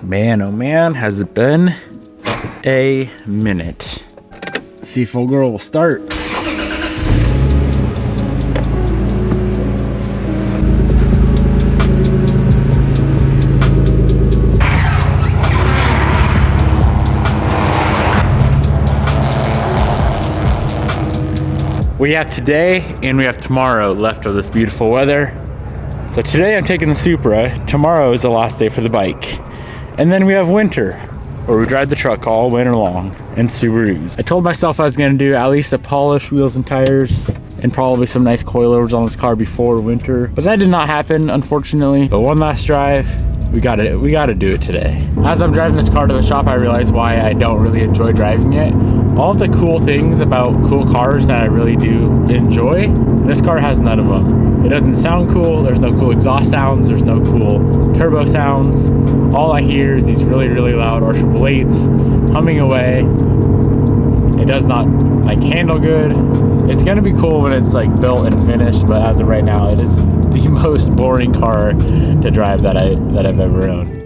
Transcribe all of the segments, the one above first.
Man, oh man, has it been a minute. See if old girl will start. We have today and we have tomorrow left of this beautiful weather. So today I'm taking the Supra. Tomorrow is the last day for the bike. And then we have winter, where we drive the truck all winter long in Subarus. I told myself I was gonna do at least a polish, wheels and tires, and probably some nice coilovers on this car before winter. But that did not happen, unfortunately. But one last drive, we gotta do it today. As I'm driving this car to the shop, I realize why I don't really enjoy driving it. All of the cool things about cool cars that I really do enjoy, this car has none of them. It doesn't sound cool, there's no cool exhaust sounds, there's no cool turbo sounds. All I hear is these really, really loud R888s humming away. It does not like handle good. It's gonna be cool when it's like built and finished, but as of right now, it is the most boring car to drive that I've ever owned.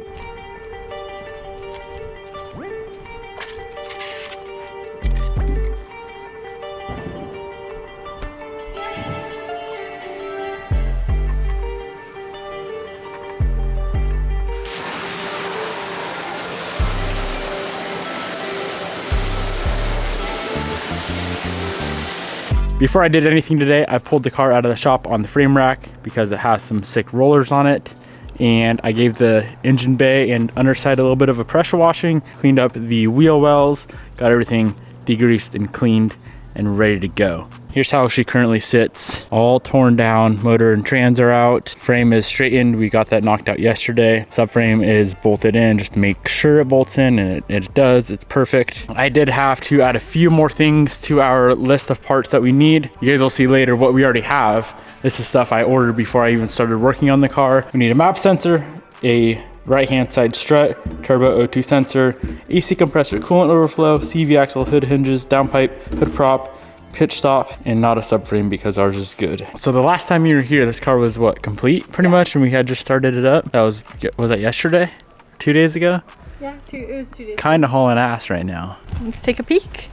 Before I did anything today, I pulled the car out of the shop on the frame rack because it has some sick rollers on it. And I gave the engine bay and underside a little bit of a pressure washing, cleaned up the wheel wells, got everything degreased and cleaned and ready to go. Here's how she currently sits. All torn down, motor and trans are out. Frame is straightened, we got that knocked out yesterday. Subframe is bolted in just to make sure it bolts in, and it does, it's perfect. I did have to add a few more things to our list of parts that we need. You guys will see later what we already have. This is stuff I ordered before I even started working on the car. We need a map sensor, a right-hand side strut, turbo O2 sensor, AC compressor, coolant overflow, CV axle, hood hinges, downpipe, hood prop, pitch stop, and not a subframe because ours is good. So the last time you were here, this car was what, complete pretty much, and we had just started it up. That was that yesterday? 2 days ago? Yeah, it was 2 days. Kind of hauling ass right now. Let's take a peek.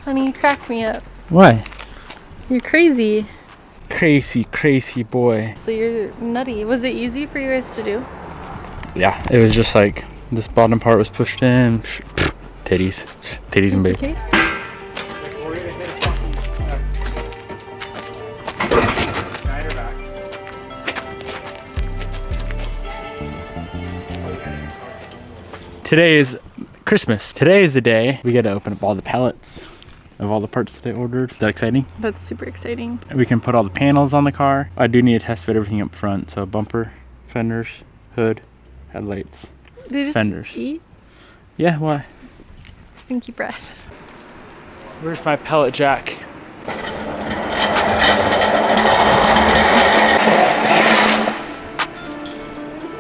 Honey, you crack me up. Why? You're crazy. Crazy boy. So you're nutty. Was it easy for you guys to do? Yeah, it was just like this bottom part was pushed in. Titties and baby. Okay. Today is Christmas. Today is the day we get to open up all the pallets of all the parts that I ordered. Is that exciting? That's super exciting. We can put all the panels on the car. I do need to test fit everything up front. So bumper, fenders, hood, headlights, Do you just fenders. eat? Yeah, why? Stinky bread. Where's my pellet jack?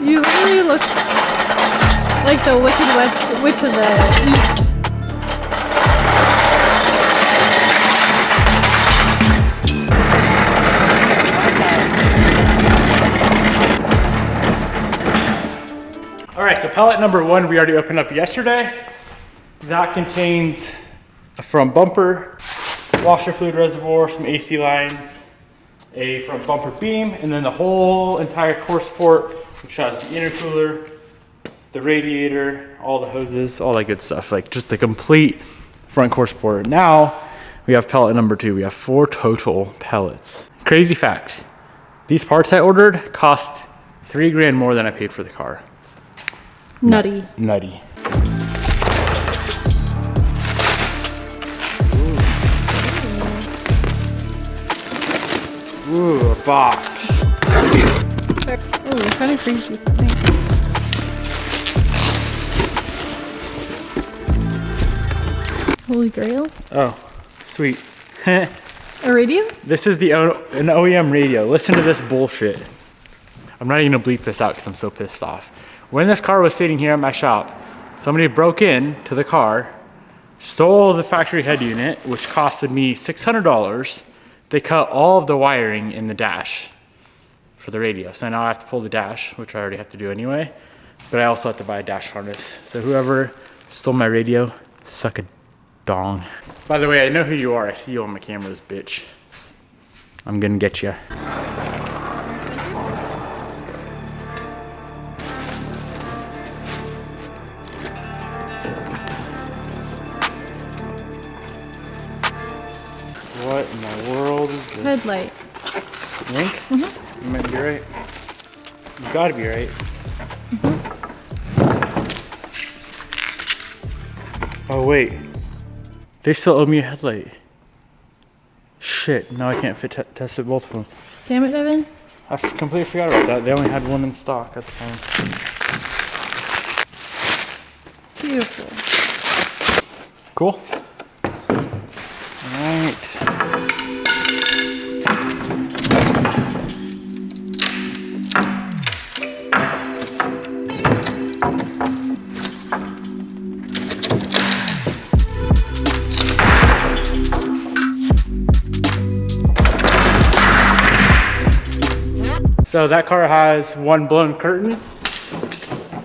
You literally look like the Wicked Witch of the East. All right, so pellet number one, we already opened up yesterday. That contains a front bumper, washer fluid reservoir, some AC lines, a front bumper beam, and then the whole entire core support, which has the intercooler, the radiator, all the hoses, all that good stuff. Like just the complete front core support. Now we have pellet number two. We have 4 total pellets. Crazy fact, these parts I ordered cost $3 grand more than I paid for the car. Nutty. Nutty. Ooh, a box. Oh, kind of crazy. Thanks. Holy Grail? Oh, sweet. A radio? This is an OEM radio. Listen to this bullshit. I'm not even gonna bleep this out because I'm so pissed off. When this car was sitting here at my shop, somebody broke in to the car, stole the factory head unit, which costed me $600. They cut all of the wiring in the dash for the radio. So now I have to pull the dash, which I already have to do anyway. But I also have to buy a dash harness. So whoever stole my radio, suck a dong. By the way, I know who you are. I see you on my cameras, bitch. I'm gonna get you. What in the world is this? Headlight. You think? Mm-hmm. You might be right. You gotta be right. Mm-hmm. Oh wait. They still owe me a headlight. Shit, now I can't test it both of them. Damn it, Devin. I completely forgot about that. They only had one in stock at the time. Beautiful. Cool. Alright. So that car has one blown curtain,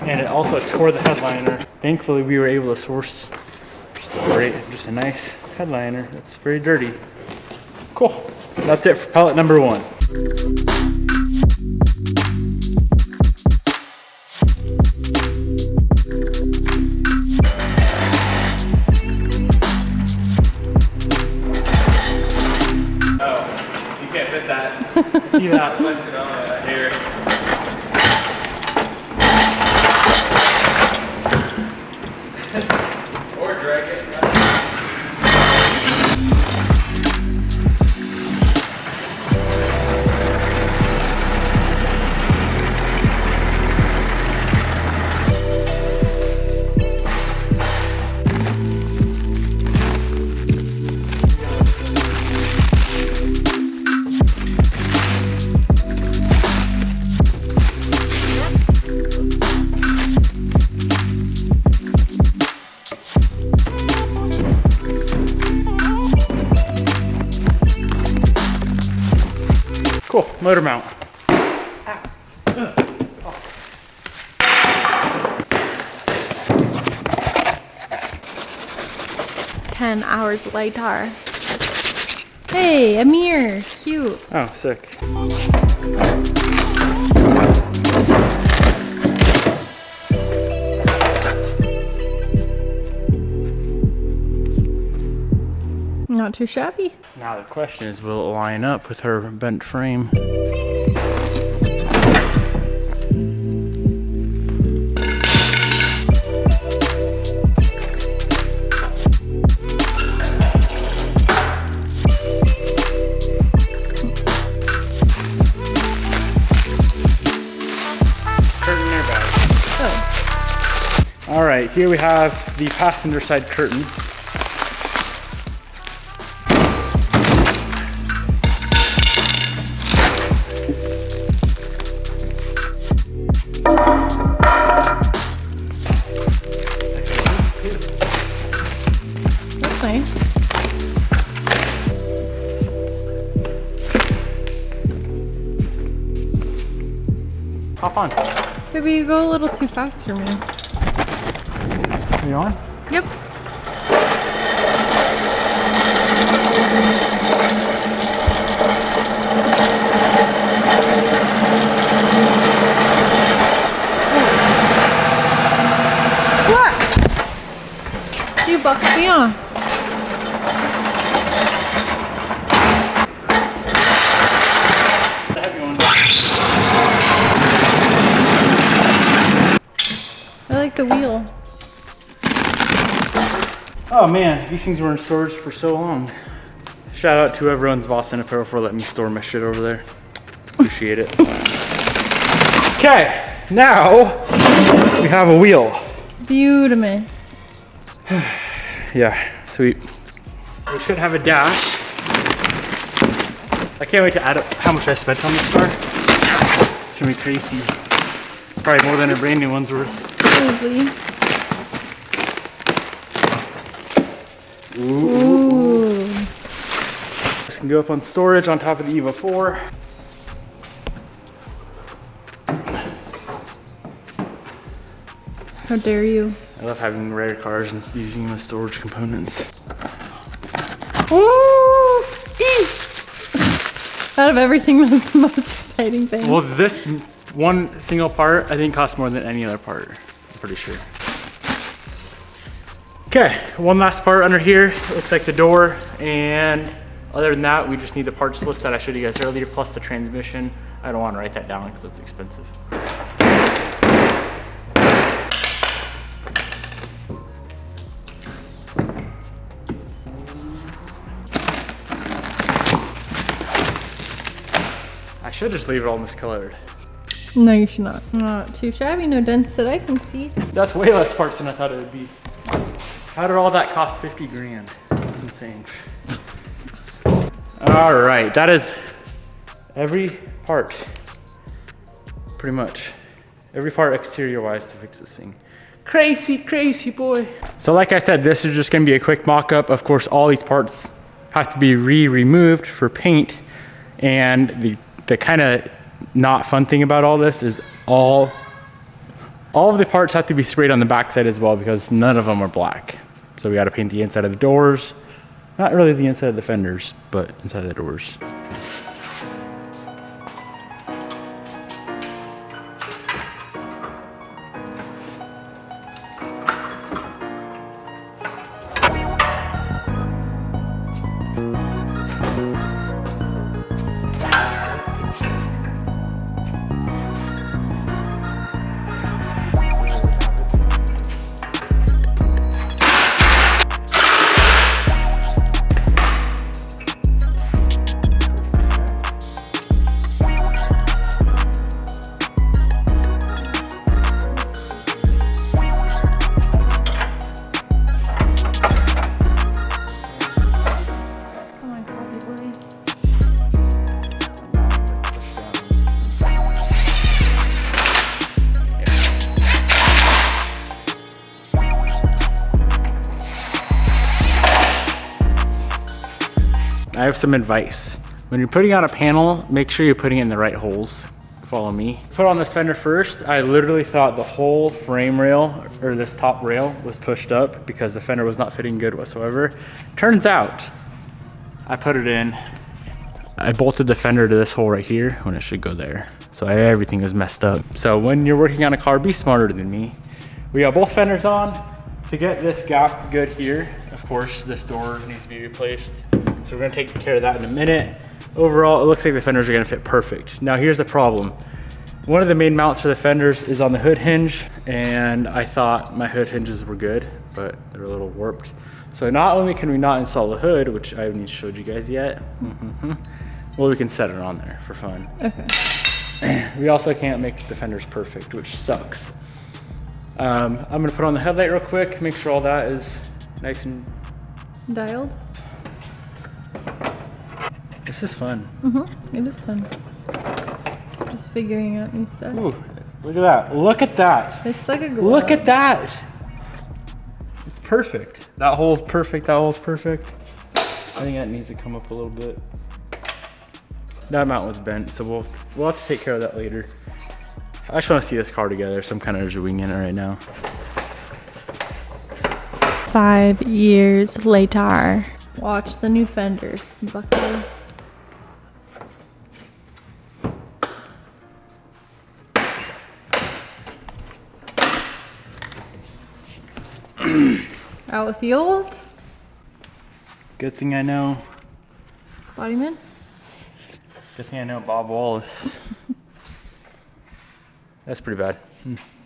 and it also tore the headliner. Thankfully, we were able to source just a nice headliner. It's very dirty. Cool. That's it for pellet number 1. Oh, you can't fit that. See that? Here. Or drag it. Cool, motor mount. 10 hours later. Hey, a mirror. Cute. Oh, sick. Not too shabby. Now the question is, will it line up with her bent frame? Curtain airbag. Oh. All right, here we have the passenger side curtain. That's nice. Hop on. Maybe you go a little too fast for me. Are you on? Yep. What? You bucked me off. The heavy one. I like the wheel. Oh man, these things were in storage for so long. Shout out to whoever owns Boston Apparel for letting me store my shit over there. Appreciate it. Okay, now we have a wheel. Beautiful. Yeah, sweet. We should have a dash. I can't wait to add up how much I spent on this car. It's gonna be crazy. Probably more than a brand new one's worth. Probably. Ooh. This can go up on storage on top of the EVA 4. How dare you? I love having rare cars and using them as storage components. Ooh! Out of everything, that's the most exciting thing. Well, this one single part, I think costs more than any other part, I'm pretty sure. Okay, one last part under here. Looks like the door, and other than that, we just need the parts list that I showed you guys earlier, plus the transmission. I don't want to write that down because it's expensive. I should just leave it all miscolored. No, you should not. Not too shabby, no dents that I can see. That's way less parts than I thought it would be. How did all that cost 50 grand? That's insane. All right, that is every part, pretty much. Every part exterior-wise to fix this thing. Crazy, crazy boy. So like I said, this is just gonna be a quick mock-up. Of course, all these parts have to be removed for paint, and the kind of not fun thing about all this is all of the parts have to be sprayed on the backside as well, because none of them are black. So we got to paint the inside of the doors, not really the inside of the fenders, but inside of the doors. I have some advice. When you're putting on a panel, make sure you're putting it in the right holes. Follow me. Put on this fender first. I literally thought the whole frame rail, or this top rail, was pushed up because the fender was not fitting good whatsoever. Turns out, I put it in. I bolted the fender to this hole right here when it should go there. So everything was messed up. So when you're working on a car, be smarter than me. We got both fenders on. To get this gap good here, of course, this door needs to be replaced. So we're gonna take care of that in a minute. Overall, it looks like the fenders are gonna fit perfect. Now here's the problem. One of the main mounts for the fenders is on the hood hinge, and I thought my hood hinges were good, but they're a little warped. So not only can we not install the hood, which I haven't showed you guys yet, well, we can set it on there for fun. Okay. We also can't make the fenders perfect, which sucks. I'm gonna put on the headlight real quick, make sure all that is nice and Dialed? This is fun. It is fun. Just figuring out new stuff. Ooh, look at that. Look at that. It's like a glove. Look at that. It's perfect. That hole's perfect. That hole's perfect. I think that needs to come up a little bit. That mount was bent, so we'll have to take care of that later. I just want to see this car together, so I'm kind of just winging it right now. 5 years later. Watch the new fender. Buckle. Out with the old. Good thing I know. Bodyman. Good thing I know Bob Wallace. That's pretty bad.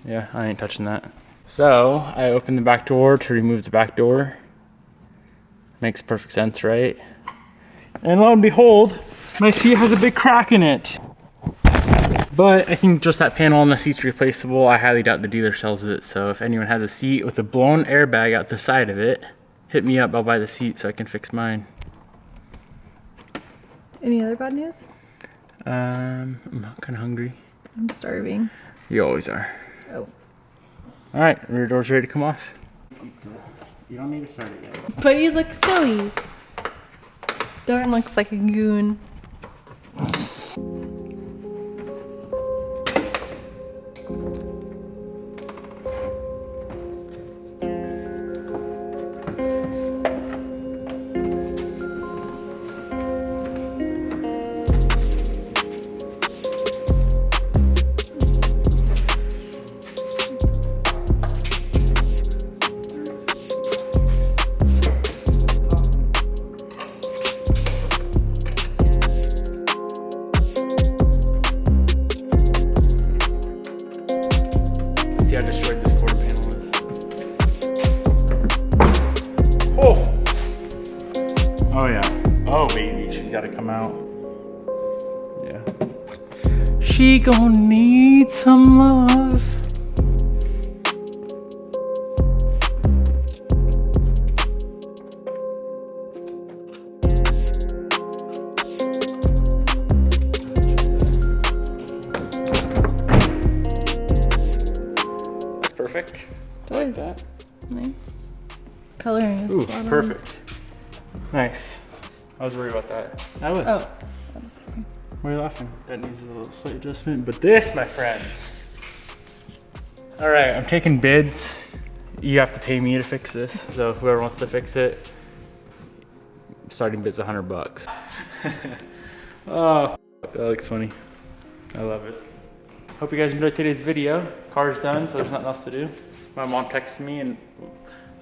Yeah, I ain't touching that. So I opened the back door to remove the back door. Makes perfect sense, right? And lo and behold, my seat has a big crack in it. But I think just that panel on the seat's replaceable. I highly doubt the dealer sells it. So if anyone has a seat with a blown airbag out the side of it, hit me up. I'll buy the seat so I can fix mine. Any other bad news? I'm kind of hungry. I'm starving. You always are. Oh. All right, rear door's ready to come off. You don't need to start it yet. But you look silly. Darren looks like a goon. how destroyed this quarter panel is. Oh! Oh yeah. Oh baby, she's gotta come out. Yeah. She gon' need some love. Perfect. I like that. Nice. Coloring is Ooh, spot on. perfect. Nice. I was worried about that. I was. Oh. Why are you laughing? That needs a little slight adjustment. But this, my friends. All right, I'm taking bids. You have to pay me to fix this. So whoever wants to fix it, starting bid's $100. Oh, that looks funny. I love it. Hope you guys enjoyed today's video. Car's done, so there's nothing else to do. My mom texted me, and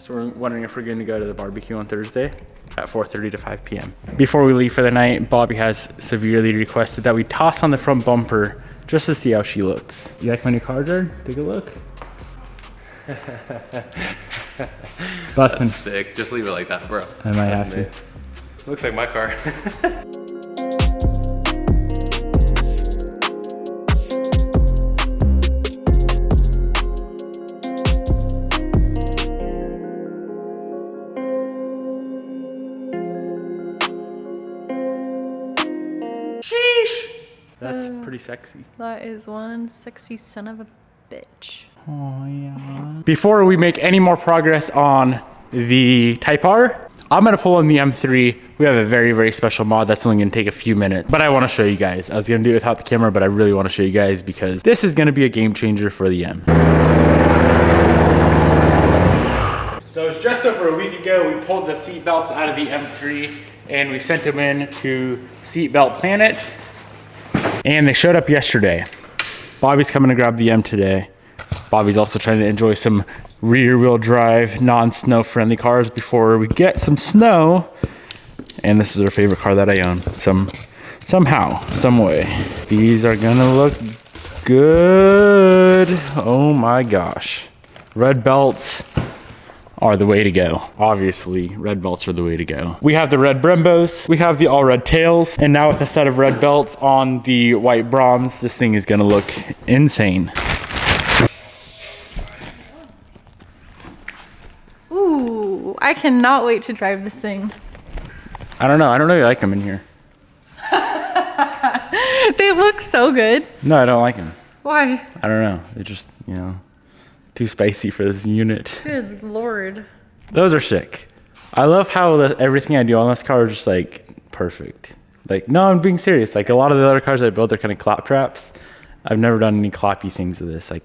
so we're wondering if we're going to go to the barbecue on Thursday at 4:30 to 5 p.m. Before we leave for the night, Bobby has severely requested that we toss on the front bumper just to see how she looks. You like my new car, Jared? Take a look. Bustin'. That's sick. Just leave it like that, bro. I might have to. Looks like my car. That's pretty sexy. That is one sexy son of a bitch. Oh yeah. Before we make any more progress on the Type R, I'm gonna pull in the M3. We have a very, very special mod that's only gonna take a few minutes, but I wanna show you guys. I was gonna do it without the camera, but I really wanna show you guys because this is gonna be a game changer for the M. So it's just over a week ago, we pulled the seat belts out of the M3 and we sent them in to Seatbelt Planet. And they showed up yesterday. Bobby's coming to grab the M today. Bobby's also trying to enjoy some rear wheel drive, non-snow friendly cars before we get some snow. And this is our favorite car that I own. Somehow, some way. These are gonna look good. Oh my gosh. Red belts are the way to go. Obviously, red belts are the way to go. We have the red Brembos, we have the all red tails, and now with a set of red belts on the white Brahms, this thing is gonna look insane. Ooh, I cannot wait to drive this thing. I don't know if you like them in here. They look so good. No, I don't like them. Why? I don't know, they're just, you know, too spicy for this unit. Good lord. Those are sick. I love how everything I do on this car is just like perfect. Like, no, I'm being serious. Like a lot of the other cars I built are kind of clap traps. I've never done any clappy things to this. Like,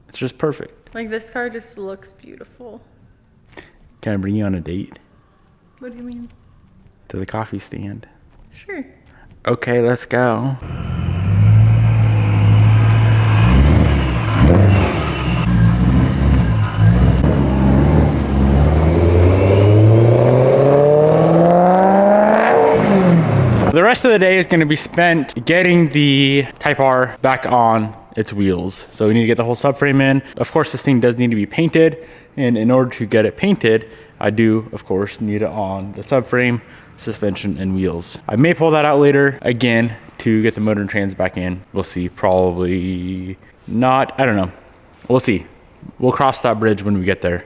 it's just perfect. Like this car just looks beautiful. Can I bring you on a date? What do you mean? To the coffee stand. Sure. Okay, let's go. The rest of the day is going to be spent getting the Type R back on its wheels. So we need to get the whole subframe in. Of course, this thing does need to be painted. And in order to get it painted, I do, of course, need it on the subframe, suspension, and wheels. I may pull that out later again to get the motor and trans back in. We'll see. Probably not. I don't know. We'll see. We'll cross that bridge when we get there.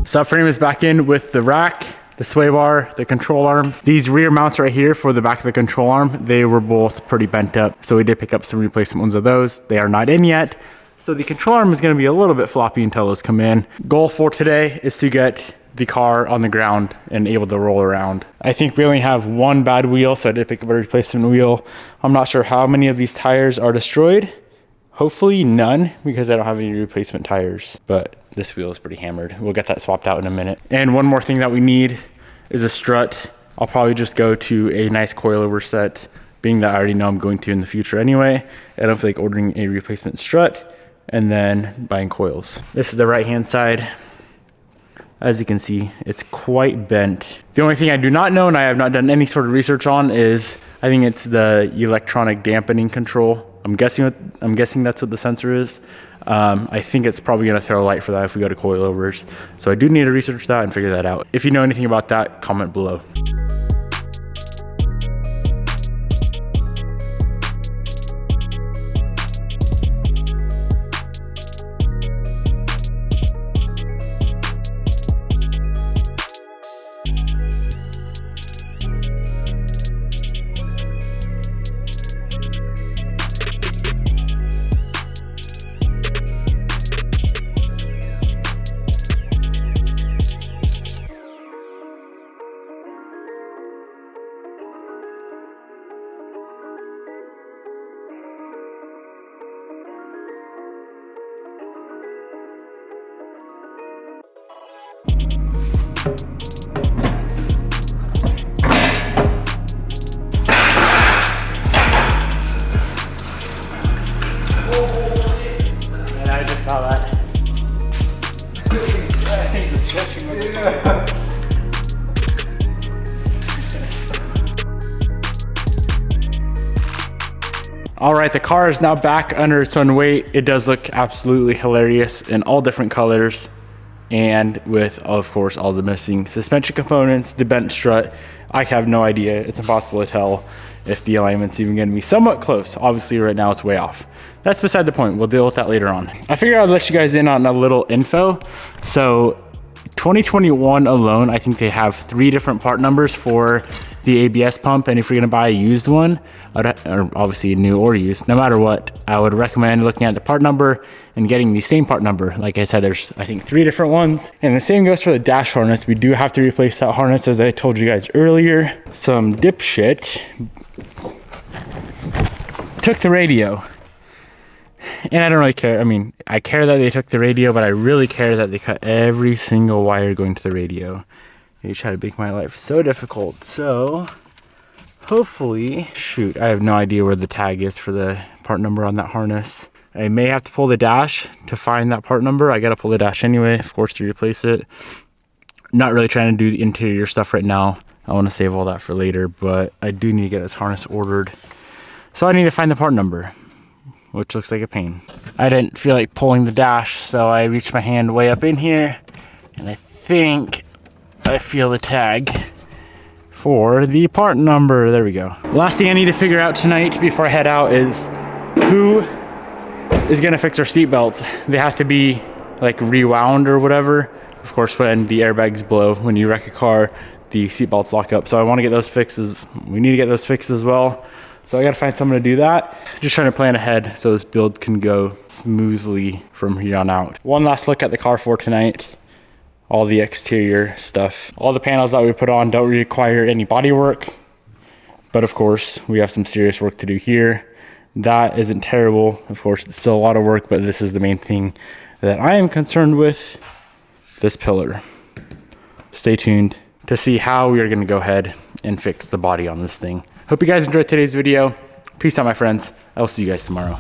Subframe is back in with the rack. the sway bar, the control arm. These rear mounts right here for the back of the control arm, they were both pretty bent up. So we did pick up some replacement ones of those. They are not in yet. So the control arm is gonna be a little bit floppy until those come in. Goal for today is to get the car on the ground and able to roll around. I think we only have one bad wheel, so I did pick up a replacement wheel. I'm not sure how many of these tires are destroyed. Hopefully none, because I don't have any replacement tires, but this wheel is pretty hammered. We'll get that swapped out in a minute. And one more thing that we need is a strut. I'll probably just go to a nice coilover set, being that I already know I'm going to in the future anyway. I don't feel like ordering a replacement strut and then buying coils. This is the right-hand side. As you can see, it's quite bent. The only thing I do not know, and I have not done any sort of research on, is I think it's the electronic dampening control. I'm guessing that's what the sensor is. I think it's probably gonna throw a light for that if we go to coilovers. So I do need to research that and figure that out. If you know anything about that, comment below. I just saw that. All right, the car is now back under its own weight. It does look absolutely hilarious in all different colors, and with, of course, all the missing suspension components, the bent strut. I have no idea. It's impossible to tell if the alignment's even gonna be somewhat close. Obviously right now it's way off. That's beside the point. We'll deal with that later on. I figured I'd let you guys in on a little info. So 2021 alone, I think they have 3 different part numbers for the ABS pump. And if you're gonna buy a used one, or obviously new or used, no matter what, I would recommend looking at the part number and getting the same part number. Like I said, there's I think 3 different ones. And the same goes for the dash harness. We do have to replace that harness, as I told you guys earlier. Some dipshit took the radio. And I don't really care. I mean, I care that they took the radio, but I really care that they cut every single wire going to the radio. They try to make my life so difficult. So hopefully, shoot, I have no idea where the tag is for the part number on that harness. I may have to pull the dash to find that part number. I gotta pull the dash anyway, of course, to replace it. Not really trying to do the interior stuff right now. I want to save all that for later, but I do need to get this harness ordered. So I need to find the part number, which looks like a pain. I didn't feel like pulling the dash, so I reached my hand way up in here, and I think I feel the tag for the part number. There we go. Last thing I need to figure out tonight before I head out is who is gonna fix our seat belts. They have to be like rewound or whatever. Of course, when the airbags blow, when you wreck a car, the seat belts lock up. So I want to get those fixes. We need to get those fixed as well. So I gotta find someone to do that. Just trying to plan ahead so this build can go smoothly from here on out. One last look at the car for tonight. All the exterior stuff. All the panels that we put on don't require any body work, but of course we have some serious work to do here. That isn't terrible. Of course, it's still a lot of work, but this is the main thing that I am concerned with, this pillar. Stay tuned to see how we are gonna go ahead and fix the body on this thing. Hope you guys enjoyed today's video. Peace out, my friends. I will see you guys tomorrow.